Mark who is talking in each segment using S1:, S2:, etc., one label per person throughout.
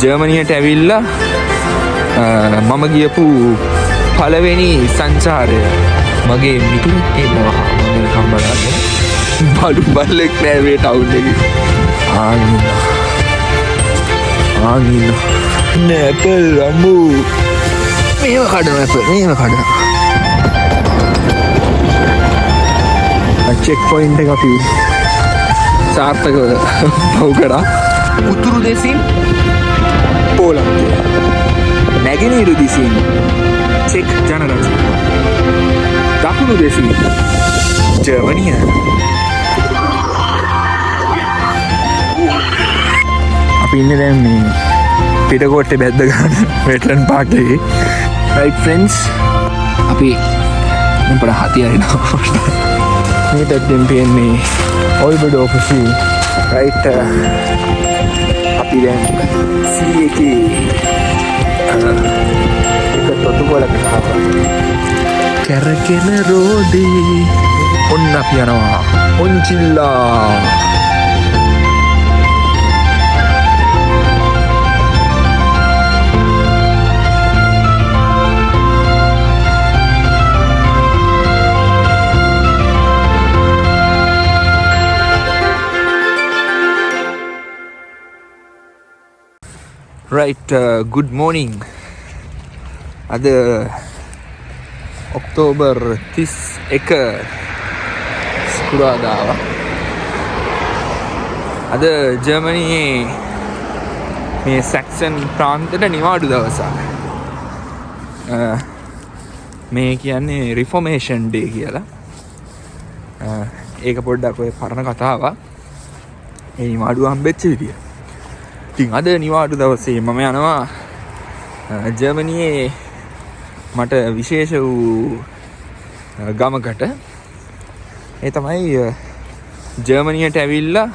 S1: ජර්මනියට ඇවිල්ලා මම ගියපු පළවෙනි සංචාරය මගේ මිතුරෙක් ඉන්නවා මම නිකන් බලාගෙන බලු බල්ලෙක් නෑ මේ ටවුන් එකේ ආනින නෑපල් අම්මෝ මේව කඩන ඇපල් මේව කඩන චෙක් පොයින්ට් එක අපි සාර්ථකව පව් කරා උතුරු දෙසින් පෝලන්තය නැගෙනහිර දිසින් චෙක් ජනරජය දකුණු දෙසින් ජර්මනිය අපි ඉන්නේ දැන් මේ පිටකොට්ටේ බැද්ද ගන්න වෙට්ලන්ඩ් පාර්ක් එකේ රයිට් ෆ්‍රෙන්ඩ්ස් අපි දැන් පොඩ හතියරිනවා මේ පැත්තෙන් පේන්නේ ඔල්බඩෝෆසි රයිට් අපි දැන් සී එකේ එක තොටුපළකට ආවා කැරකෙන රෝදේ ඔන්න අපි යනවා ඔන්චිල්ලා right good morning අද ඔක්තෝබර් 31 ස්කුරාදාව අද ජර්මනියේ මේ සැක්සන් ප්‍රාන්තයට නිවාඩු දවසක් මේ කියන්නේ රිෆෝමේෂන් ඩේ කියලා ඒක පොඩ්ඩක් ඔය පරණ කතාවක් ඒ නිවාඩු හම්බෙච්ච විදිය ඉතින් අද නිවාඩු දවසේ මම යනවා ජර්මනියේ මට විශේෂ වූ ගමකට ඒ තමයි ජර්මනියට ඇවිල්ලා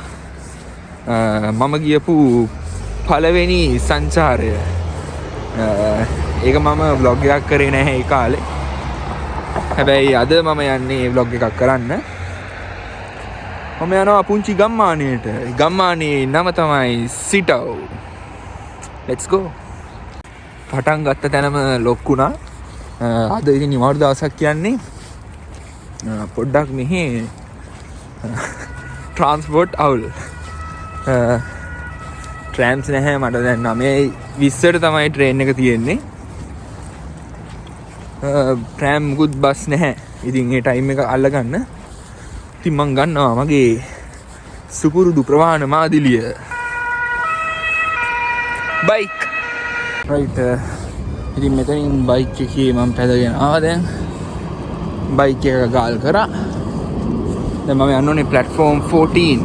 S1: මම ගියපු පළවෙනි සංචාරය ඒක මම බ්ලොග් එකක් කරේ නැහැ ඒ කාලේ හැබැයි අද මම යන්නේ බ්ලොග් එකක් කරන්න මම යනවා පුංචි ගම්මානයට ගම්මානයේ නම තමයි සිටව් let's go පටන් ගත්ත තැනම ලොක්කුණා අද ඉතින් නිවාඩු දවසක් කියන්නේ පොඩ්ඩක් මෙහි ට්‍රාන්ස්පෝර්ට් අවුල් ට්‍රෑම්ස් නැහැ මට දැන් 9:20ට තමයි ට්‍රේන් එක තියෙන්නේ ට්‍රෑම් මුකුත් බස් නැහැ ඉතින් ඒ ටයිම් එක අල්ලගන්න ඉතින් මං ගන්නවා මගේ සුපුරුදු ප්‍රවාහන මාදිලිය බයික් රයිට් ඉතින් මෙතනින් බයික් එකේ මම පැදගෙන ආවා දැන් බයික් එක ගාල් කරා දැන් මම යන්න ඕනේ ප්ලැට්ෆෝම් 14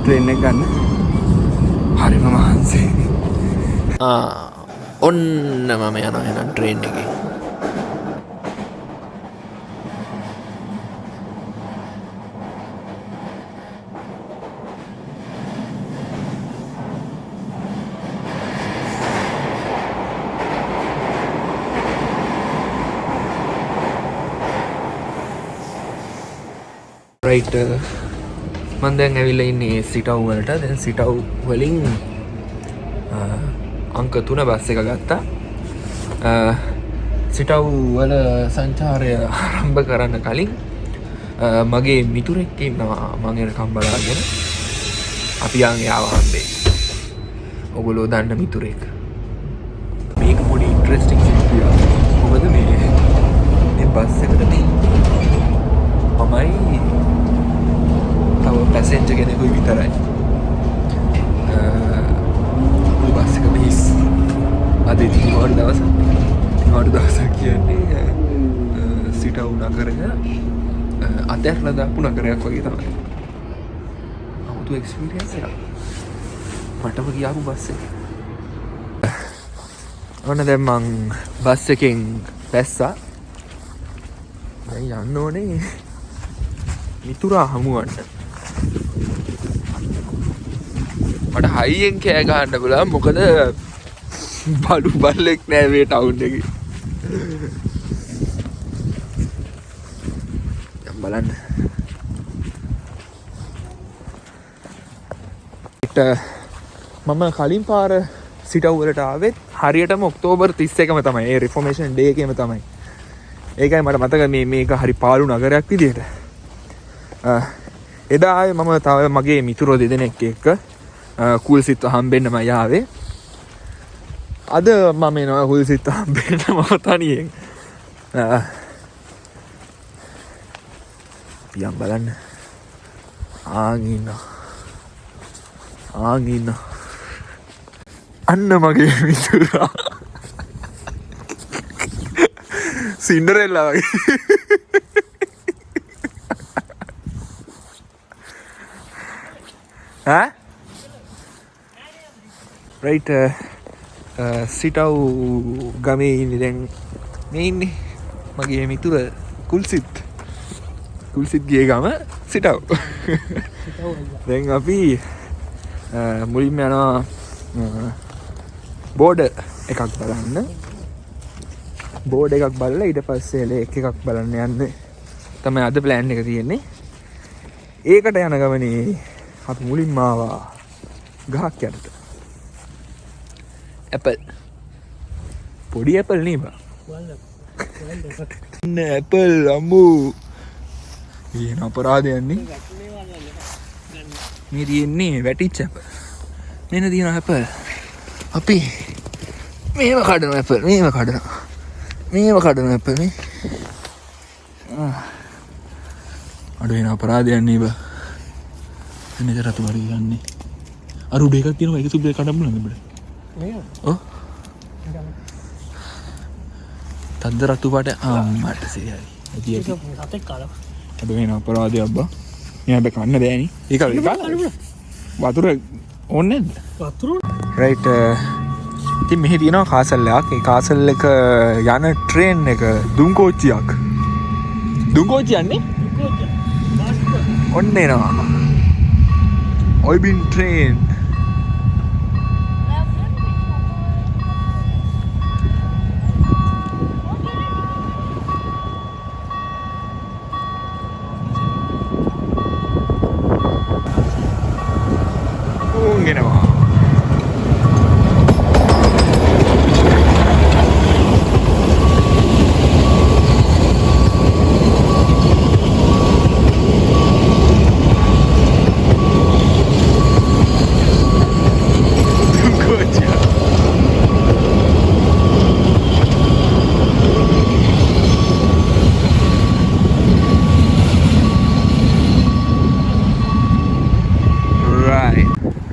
S1: ට්‍රේන් එක ගන්න හරිම මහන්සි ඔන්න මම යනවා එහෙනම් ට්‍රේන් එකේ රයිට් මම දැන් ඇවිල්ලා ඉන්නේ සිටව් වලට දැන් සිටව් වලින් අංක 3 බස් එක ගත්තා සිටව් වල සංචාරය ආරම්භ කරන්න කලින් මගේ මිතුරෙක් ඉන්නවා මම එනකම් බලාගෙන අපි යන් යාව හම්බේ ඔයගොල්ලෝ දන්න මිතුරෙක් මේක පොඩි ඉන්ටරෙස්ටිං සිද්ධියක් මොකද මේ බස් එකට මේ මමයි තව පැසෙන්ජර් කෙනෙකුයි විතරයි බස් එක බීස් අද ඉතින් නිවාඩු දවසක් කියන්නේ සිටව් නගරය අතහැරලා දාපු නගරයක් වගේ තමයි 아무තු එක්ස්පීරියන්ස් එකක් මටම ගියාපු බස් එක ඔන්න දැන් මං බස් එකෙන් බැස්සා දැන් යන්න ඕනේ මිතුරා හමුවන්න මට හයියෙන් කෑ ගහන්න පුළුවන් මොකද බලු බල්ලෙක් නෑ මේ ටවුන් එකේ බලන්න මම කලින් පාර සිටව් වලට ආවෙත් හරියටම ඔක්තෝබර් 31ම තමයි. ඒ රිෆෝමේෂන් ඩේ එකේම තමයි. ඒකයි මට මතක මේක හරි පාළු නගරයක් විදියට. එදා ආයේ මම තව මගේ මිතුරෝ දෙදෙනෙක් එක්ක කුල්සිත්ව හම්බෙන්නම යාවේ. අද මම එනවා කුල්සිත්ව හම්බෙන්න මම තනියෙන්. පියම් බලන්න. ආන් ඉන්න. අන්න මගේ මිතුරා. සින්ඩරෙල්ලා වගේ. රයිට් සිටව් ගමේ ඉන්නේ දැන් මේ ඉන්නේ මගේ මිතුර කුල්සිත් ගිය ගම සිටව්. දැන් අපි මුලින්ම යනවා බෝඩ එකක් බලන්න. බෝඩ එකක් බලලා ඊට පස්සේ ලේක් එකක් බලන්න යන්න තමයි අද ප්ලෑන් එක තියෙන්නේ. ඒකට යන ගමනේ අපි මුලින්ම ආවා ගහක් යටට. ඇපල්. පොඩි ඇපල් නේ බා. ඇපල් අම්මෝ. ඊන අපරාධයක් නේ. මේ තියෙන්නේ වැටිච්ච ඇපල්. මෙන්න තියෙන ඇපල්. අපි මේව කඩනවා ඇපල්. මේව කඩනවා ඇපල් නේ. අඩු වෙන අපරාධයක් නේ බා. එන්නේ රතු වරි යන්නේ. අර උඩ එකක් තියෙනවා ඒක සුබ්බේ කඩන්න බලන්න බඩ. ඔව්. තද්ද රතු පාට අම්මට සියයි. ඒක රතේ කාලා. අඩු වෙන අපරාධයක් බා. මේ හැබැයි කන්න බෑනේ. ඒක වතුර ඕනේ නැද්ද? වතුර. රයිට්. ඉතින් මෙහි තියෙනවා කාසල් එකක්. ඒ කාසල් එක යන ට්‍රේන් එක දුම්කෝච්චියක්. දුම්කෝච්චිය යන්නේ? ඔන්න එනවා. ඔයිබින් ට්‍රේන්. ගෙනවා.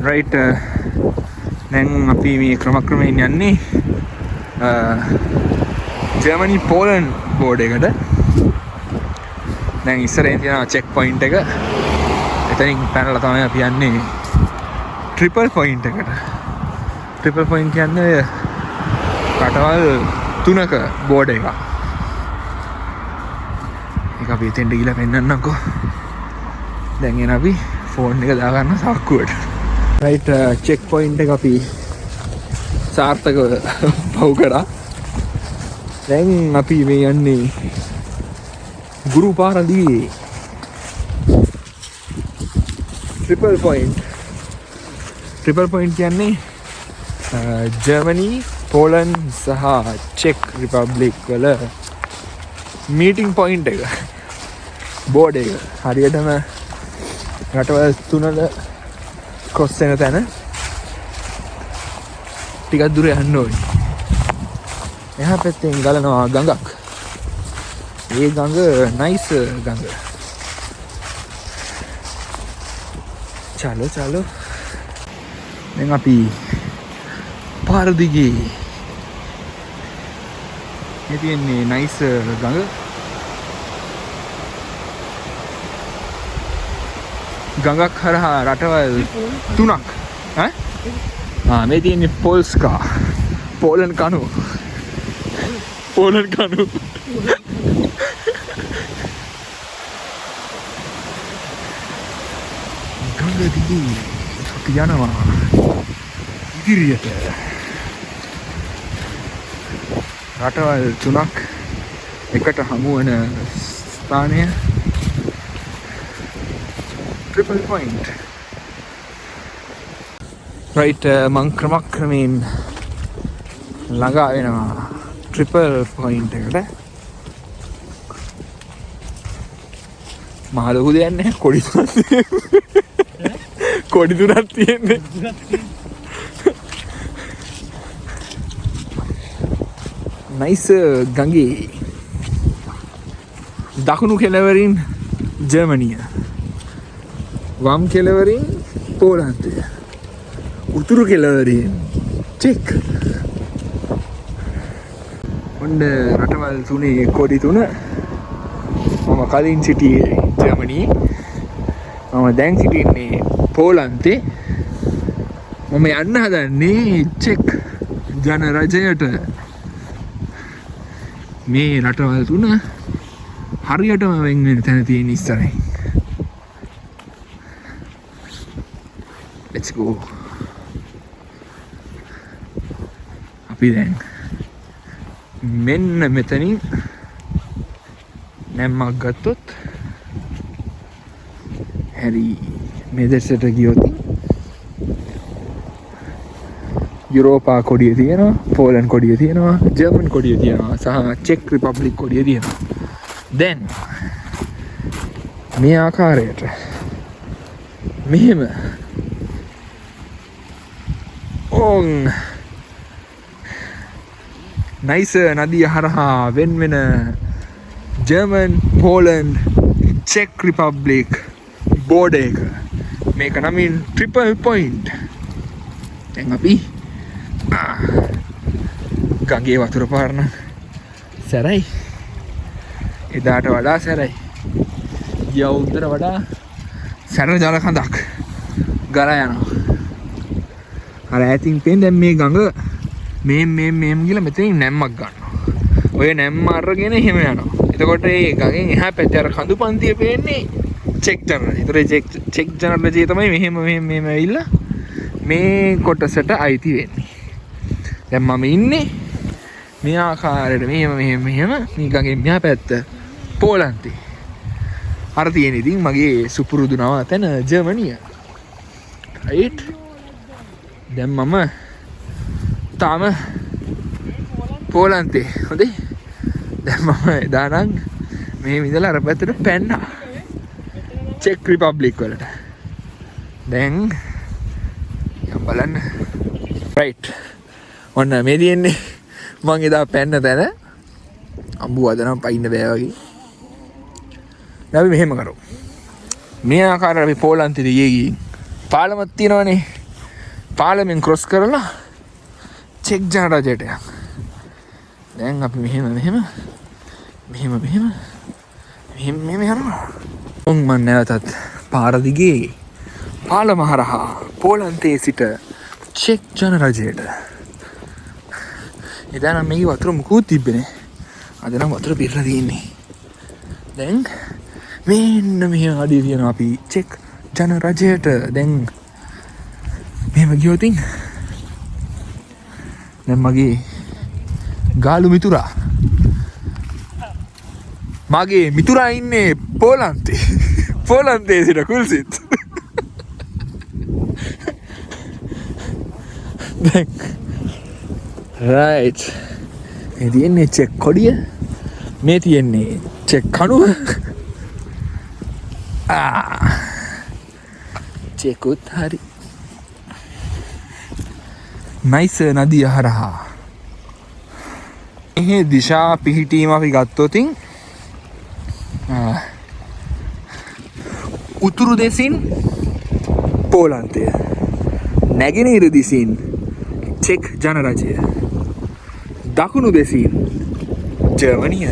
S1: රයිට්. දැන් අපි මේ ක්‍රමක්‍රමයෙන් යන්නේ ජර්මනි පෝලන්ඩ් බෝඩ් එකට. දැන් ඉස්සරහින් තියෙන චෙක් පොයින්ට් එක. එතනින් පැනලා තමයි අපි යන්නේ ට්‍රිපල් පොයින්ට් එකට. ට්‍රිපල් පොයින්ට් කියන්නේ රටවල් 3ක බෝඩ් එකක්. ඒක අපි එතෙන්ට ගිහලා පෙන්නන්නම්කෝ. දැන් එන අපි ෆෝන් එක දාගන්න සාක්කුවට. රයිට්. චෙක් පොයින්ට් එක අපි සාර්ථකව පව් කරා. දැන් අපි මේ යන්නේ ගුරු පාර දිගේ ට්‍රිපල් පොයින්ට්. ට්‍රිපල් පොයින්ට් කියන්නේ ජර්මනි, පෝලන්ඩ් සහ චෙක් රිපබ්ලික් වල මීටිං පොයින්ට් එක. බෝඩ් එක හරියටම රටවල් 3ක ක්‍රොස් වෙන තැන ටිකක් දුර යන්න ඕනේ. එහා පැත්තෙන් ගලනවා ගඟක්. ඒ ගඟ නයිස් ගඟ. චලෝ. දැන් අපි පාර දිගේ. මේ තියෙන්නේ නයිස් ගඟ. ගඟක් හරහා රටවල් 3ක්. මේ තියෙන්නේ පොල්ස්කා. පෝලන්ඩ් කණු. ගඟ දිගේ අපි යනවා ඉදිරියට. රටවල් 3ක් එකට හමු වන ස්ථානය ට්‍රිපල් පොයින්ට්. රයිට් මං ක්‍රමක්‍රමයෙන් ළඟා වෙනවා ට්‍රිපල් පොයින්ට් එකට. මහ ලොකු දෙයක් නැහැ. කොඩි තුනක් තියෙන්නේ. නයිස් ගඟේ දකුණු කෙළවරින් ජර්මනිය, වම් කෙළවරින් පෝලන්තය, උතුරු කෙළවරින් චෙක්. ඔන්න රටවල් තුනේ කොඩි තුන. මම කලින් සිටියේ ජර්මනියේ, මම දැන් සිටින්නේ පෝලන්තේ. මම යන්න හදන්නේ චෙක් ජනරජයට. මේ රටවල් තුන හරියටම වෙන් වෙන තැන තියෙන ඉස්සරහින්. Let's go. අපි දැන් මෙන්න මෙතනින් නැම්මක් ගත්තොත් හැරි මේ දෙසට ගියොත් යුරෝපා කොඩිය තියෙනවා, පෝලන්ඩ් කොඩිය තියෙනවා, ජර්මන් කොඩිය තියෙනවා සහ චෙක් රිපබ්ලික් කොඩිය තියෙනවා. දැන් මේ ආකාරයට මෙහෙම ඕන් නයිස් නදිය හරහා වෙන වෙන ජර්මන්, පෝලන්ඩ්, චෙක් රිපබ්ලික් බෝඩ එක. මේක නමින් ට්‍රිපල් පොයින්ට්. දැන් අපි ගඟේ වතුර පාරන සැරයි. එදාට වඩා සැරයි. ගිය අවුරුද්දට වඩා සැර ජල කඳක් ගලා යනවා. අර ඈතින් පේන දැන් මේ ගඟ මෙම් ගිහලා මෙතනින් නැම්මක් ගන්නවා. ඔය නැම්ම අරගෙන එහෙම යනවා. එතකොට මේ ගඟෙන් එහා පැත්තේ අර කඳු පන්තිය පේන්නේ චෙක් ජනරජය. ඒතර චෙක් ජනරජය තමයි මෙහෙම ඇවිල්ලා මේ කොටසට අයිති වෙන්නේ. දැන් මම ඉන්නේ මේ ආකාරයට මෙහෙම මේ ගඟෙන් මෙහා පැත්ත පෝලන්තේ. අර තියෙන ඉතින් මගේ සුපුරුදු නවාතැන ජර්මනිය. රයිට්. දැන් මම තාම පෝලන්තේ. හොඳේ. දැන් මම එදානම් මේ ඉඳලා අර පැත්තට පැන්නා. චෙක් රිපබ්ලික් වලට. දැන් යම් බලන්න. රයිට්. ඔන්න මේ තියෙන්නේ මං එදා පැන්න තැන. අඹු අද නම් පයින්න බෑ වගේ. දැන් අපි මෙහෙම කරමු. මේ ආකාරයට අපි පෝලන්තෙට ගිහින් පාලමක් තියෙනවනේ. පාලමෙන් ක්‍රොස් කරලා චෙක් ජනරජයට යන්න. දැන් අපි මෙහෙම යනවා. මම නැවතත් පාර දිගේ පාලම හරහා පෝලන්තයේ සිට චෙක් ජනරජයට. එදා නම් මේකේ වතුර මුකුත් තිබ්බේ නෑ. අද නම් වතුර පිරලා තියෙන්නේ. දැන් මෙන්න මෙහෙම අඩිය තියෙනවා අපි චෙක් ජනරජයට. දැන් මෙහෙම ගියොතින් දැන් මගේ ගාලු මිතුරා මගේ මිතුරා ඉන්නේ පෝලන්තේ. පෝලන්තේ සිට කුල්සිත්. දැන් රයිට්. මේ තියෙන්නේ චෙක් කොඩිය. මේ තියෙන්නේ චෙක් කණුව. චෙකුත් හරි. නයිස් නදිය හරහා. මේ දිශා පිහිටීම අපි ගත්තොතින් උතුරු දෙසින් පෝලන්තය, නැගෙනහිර දිසින් චෙක් ජනරජය, දකුණු දෙසින් ජර්මනිය.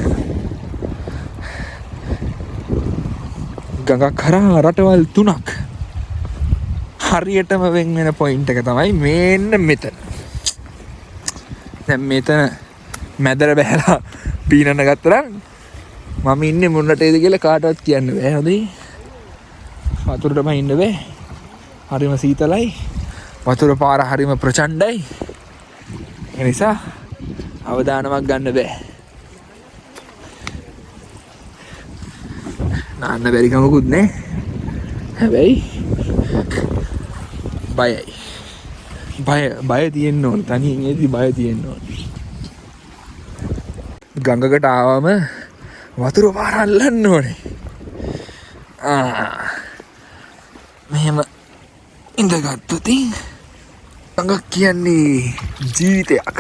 S1: ගඟක් කරා රටවල් තුනක් හරියටම වෙන් වෙන පොයින්ට් එක තමයි මෙන්න මෙතන. දැන් මෙතන මැදට බහැලා පීනන්න ගත්තරන් මම ඉන්නේ මුන්නටේද කියලා කාටවත් කියන්න බෑ. හොඳයි. වතුරටම ඉන්න බෑ. හරිම සීතලයි. වතුර පාර හරිම ප්‍රචණ්ඩයි. ඒ නිසා අවදානමක් ගන්න බෑ. නාන්න බැරි කමකුත් නෑ. හැබැයි බයයි. බය තියෙන්න ඕන. තනියෙන් ඒදී බය තියෙන්න ඕන. ගඟකට ආවම වතුර පාර අල්ලන්න ඕනේ. මෙහෙම ඉඳගත්තොත් ගඟක් කියන්නේ ජීවිතයක්.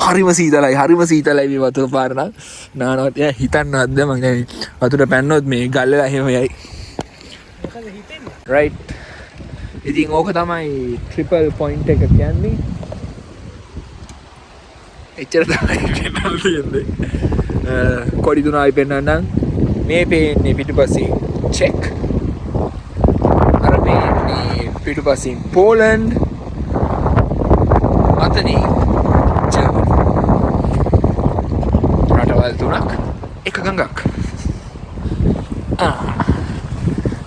S1: හරිම සීතලයි මේ වතුර පාර නම් නානවත් එයා හිතන්නවත් බෑ. මං දැන් වතුර පැන්නොත් මේ ගල්ලලා එහෙම යයි. මොකද හිතෙන්නේ? රයිට්. ඉතින් ඕක තමයි ට්‍රිපල් පොයින්ට් එක කියන්නේ. එච්චර තමයි වෙනල් තියෙන්නේ. කොඩි තුනයි පෙන්නන්නම්. මේ පේන්නේ පිටුපසින් චෙක්. අර පේන්නේ පිටුපසින් පෝලන්ඩ්. අතනින් ජර්මනි. රටවල් තුනක් එක ගඟක්.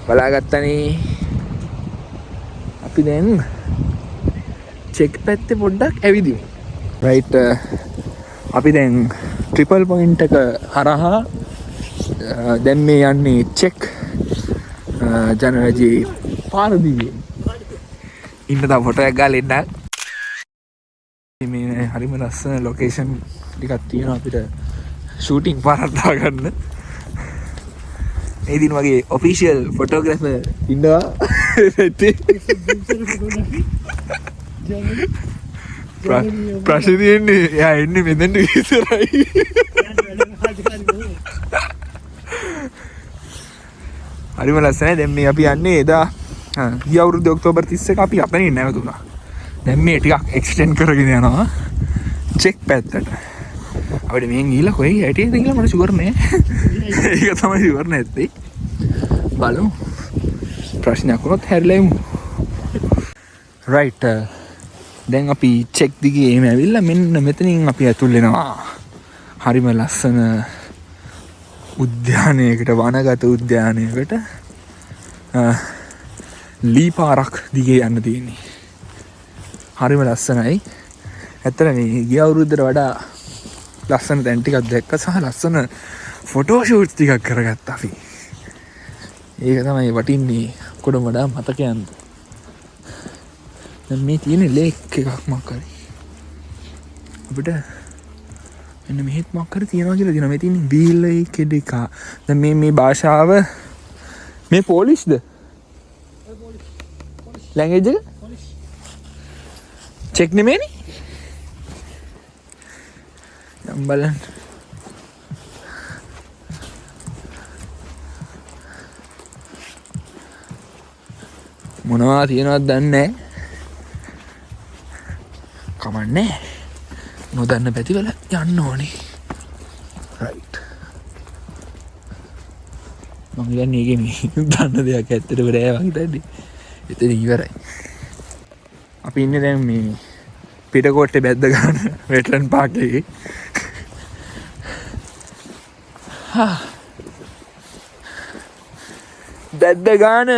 S1: බලාගත්තනේ. අපි දැන් චෙක් පැත්තේ පොඩ්ඩක් ඇවිදිමු. රයිට්. අපි දැන් ට්‍රිපල් පොයින්ට් එක හරහා දැන් මේ යන්නේ චෙක් ජනරජී පාර දිගේ. ඉන්න තව ෆොටෝ එකක් ගාලා එන්න. මේ හරිම ලස්සන ලොකේෂන් ටිකක් තියෙනවා අපිට ෂූටින් පාරක් දාගන්න. මේ දින වගේ ඔෆිෂියල් ෆොටෝග්‍රැෆර් ඉන්නවා. ප්‍රශ්නේ තියෙන්නේ එයා එන්නේ මෙතෙන්ට විතරයි. හරිම ලස්සනයි. දැන් මේ අපි යන්නේ එදා ගිය අවුරුද්දේ ඔක්තෝබර් 31 අපි අපේ නැවතුණා. දැන් මේ ටිකක් එක්ස්ටෙන්ඩ් කරගෙන යනවා චෙක් පැත්තට. අපිට මෙහෙන් ගිහලා කොයි හැටියෙන්ද කියලා මට ෂුවර් නෑ. ඒක තමයි ෂුවර් නැත්තේ. බලමු. ප්‍රශ්නයක් වුණොත් හැරිලා යමු. රයිට්. දැන් අපි චෙක් දිගේ එමෙ ඇවිල්ලා මෙන්න මෙතනින් අපි ඇතුල් වෙනවා. හරිම ලස්සන උද්‍යානයකට, වනගත උද්‍යානයකට ලී පාරක් දිගේ යන්න තියෙන්නේ. හරිම ලස්සනයි. ඇත්තට මේ ගිය අවුරුද්දට වඩා ලස්සන තැන් ටිකක් දැක්ක සහ ලස්සන ෆොටෝ ෂූට්ස් ටිකක් කරගත්තා අපි. ඒක තමයි වටින්නේ කොඩම වඩා මතකයන්ද. දැන් මේ තියෙන ලේක් එකක් මක්කරි. අපිට මෙන්න මෙහෙත් මක්කරි තියනවා කියලා තියෙනවා. මේ තියෙන බීලයි කෙඩිකා. දැන් මේ භාෂාව මේ පොලිෂ්ද? ලැන්ග්වේජ් එක? චෙක් නෙමෙයිනේ. යම් බලන්න. මොනවා තියෙනවද දන්නේ නැහැ. කමන්නේ. නොදන්න පැතිවල යන්න ඕනේ. රයිට්. මම කියන්නේ ඒකේ මේ දන්න දෙයක් ඇත්තට බෑ වගේ හිතන්නේ. එතන ඉවරයි. අපි ඉන්නේ දැන් මේ පිටකොට්ටේ බැද්ද ගන්න වෙට්ලන්ඩ් පාක් එකේ. බැද්ද ගන්න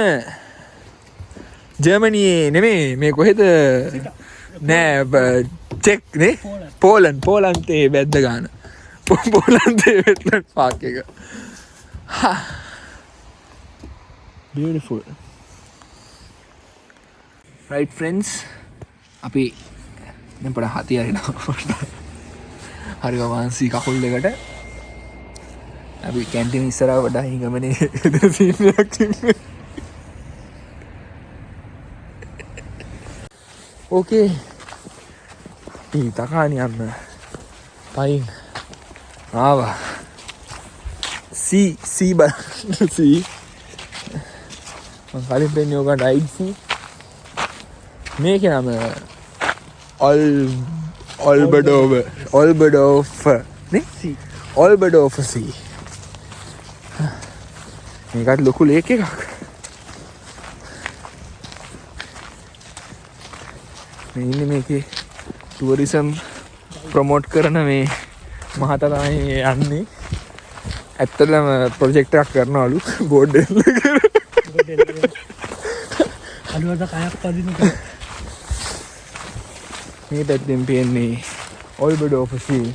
S1: ජර්මනියේ නෙමෙයි මේ කොහෙද නෑ චෙක් නේ පෝලන්තේ බැද්ද ගන්න. පෝලන්තේ වෙට්ලන්ඩ් පාක් එක. beautiful. right friends, අපි දැන් පොඩ හති හරිනවා. හරිම මානසික කකුල් දෙකට අපි කැන්ටින් ඉස්සරහ වඩා හිඟමනේ එදෙන සීන් එකක් තිබ්බේ. ඕකේ. ඊ තකානි යන්න පයින් ආවා. සී මං කලින් පෙන්නේ ඕක රයිඩ් සී. මේක නම ඔල්බඩෝෆර් නේ? ඔල්බඩෝෆර් සී. මේකට ලොකු ලේක් එකක්. මේ ඉන්නේ මේකේ ටුවරිසම් ප්‍රොමෝට් කරන මේ මහතා තමයි යන්නේ. ඇත්තටම ප්‍රොජෙක්ට් එකක් කරනවලු බෝඩ් එක. අලුවද කයක් පදින්න. මේ පැත්තෙන් පේන්නේ ඔල්බඩෝෆර් සී.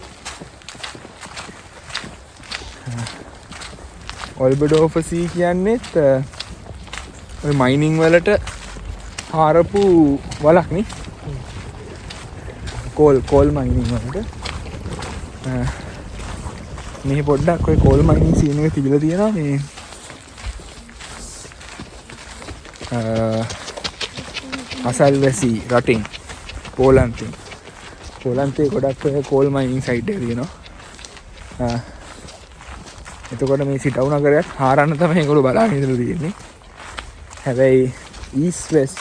S1: ඔල්බඩෝෆර් සී කියන්නේත් ඔය මයිනින් වලට
S2: හාරපු වලක් නේ කෝල් මයිනින් වලට මේ පොඩ්ඩක් ඔය කෝල් මයිනින් සීන් එක තිබිලා තියෙනවා මේ අසල්වැසි රටින් පෝලන්තේ ගොඩක් ඔය කෝල් මයිනින් සයිට් එක තියෙනවා එතකොට මේ සිටව් නගරයක් හාරන්න තමයි ඒගොල්ලෝ බලාගෙන ඉඳලා තියෙන්නේ හැබැයි ඊස්ට් වෙස්ට්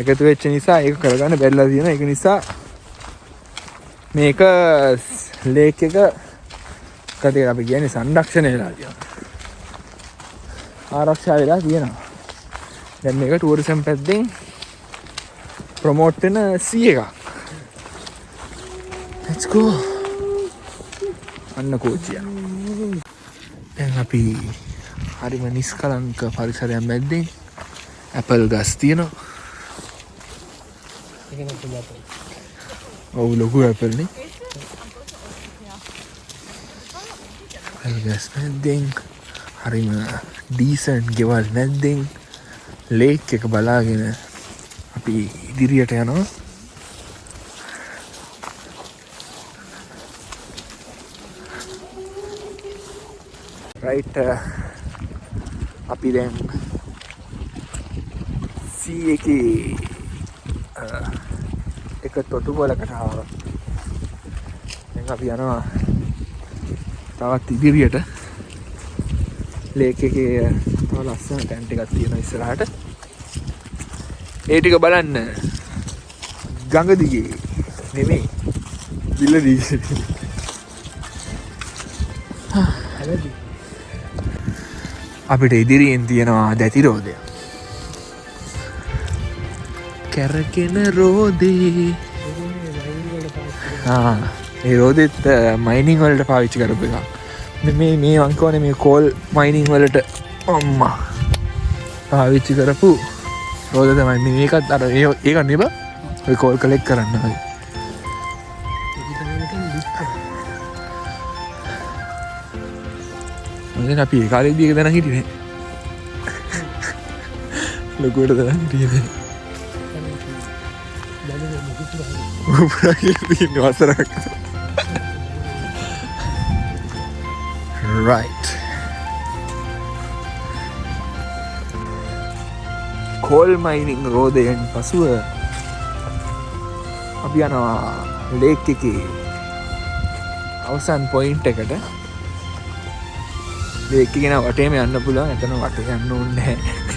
S2: එකතු වෙච්ච නිසා ඒක කරගන්න බැරිලා තියෙනවා ඒක නිසා මේක ලේක් එක කතේ අපි කියන්නේ සංරක්ෂණය වෙලා තියෙනවා ආරක්ෂා වෙලා තියෙනවා දැන් මේක ටූරිසම් පැත්තෙන් ප්‍රොමෝට් වෙන සී එකක් let's go අන්න කෝච්චිය දැන් අපි හරිම නිස්කලංක පරිසරයක් මැද්දෙන් ඇපල් ගස් තියෙනවා ඔව් ලොකු ඇපල් නේ ඇපල් ගස් මැද්දෙන් හරිම ඩීසන්ට් ගෙවල් මැද්දෙන් ලේක් එක බලාගෙන අපි ඉදිරියට යනවා රයිට් අපි දැන් සී එකේ එක තොටුපළකට ආවා දැන් අපි යනවා තවත් ඉදිරියට ලේක් එකේ තව ලස්සන ටැන්ට් එකක් තියෙනවා ඉස්සරහට ඒ ටික බලන්න ගඟ දිගේ නෙමෙයි බිල්ල දිගේ අපිට ඉදිරියෙන් තියෙනවා දැති රෝදය කැරකෙන රෝදේ ඒ රෝදෙත් මයිනිං වලට පාවිච්චි කරපු එකක් මේ වංකෝනේ මේ කෝල් මයිනිං වලට අම්මා පාවිච්චි කරපු රෝද තමයි මේකත් අර ඒක නෙබ ඔය කෝල් කලෙක්ට් කරන්න වගේ මම අපි ඒ කාලේදී එක දැනන් හිටියේ ලොකුවට දැනන් හිටියේ වසරක් right කෝල් මයිනිං රෝදයෙන් පසුව අපි යනවා ලේක් එකේ අවසන් පොයින්ට් එකට ලේක් එකේ න වටේම යන්න පුළුවන් එතන වටේ යන්න ඕනේ නැහැ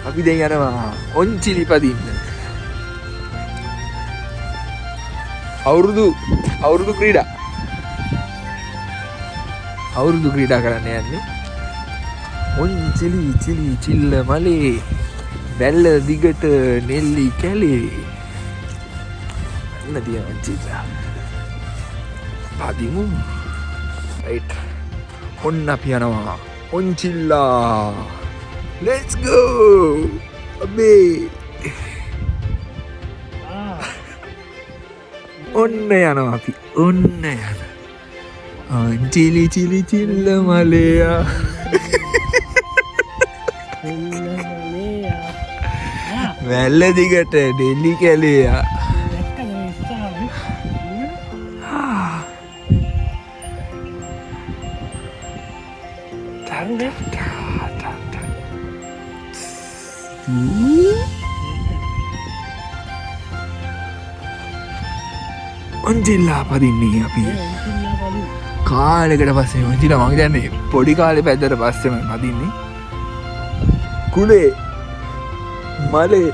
S2: අපි දැන් යනවා ඔන්චිලි පදින්න අවුරුදු ක්‍රීඩා කරන්න යන්නේ ඔන්චිලි චිල්ල මලේ බැල්ල දිගට නෙල්ලි කැලේ අන්න තිය ඔන්චිල්ලා පදිමු රයිට් ඔන්න අපි යනවා ඔන්චිල්ලා let's go අබේ ඔන්න යනවා අපි ඔන්න යන චිලි චිල්ල මලයා වැල්ල දිගට ඩෙල්ලි කැලේයා ඔන්චිල්ලා පදින්නේ අපි කාලෙකට පස්සේ ඔන්චිල්ලා මං දන්නේ පොඩි කාලේ පැද්දට පස්සේම පදින්නේ කුලේ මලේ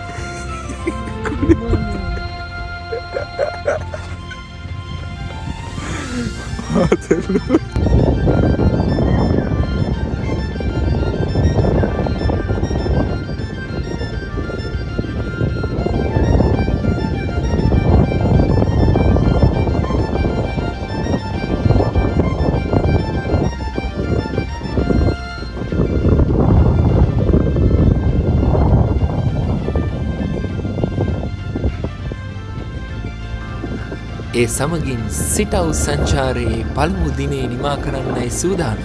S1: ඒ සමගින් සිටව් සංචාරයේ පළමු දිනේ නිමා කරන්නයි සූදානම.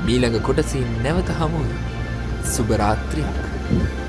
S1: මීළඟ කොටසින් නැවත හමුවෙමු. සුබ රාත්‍රියක්.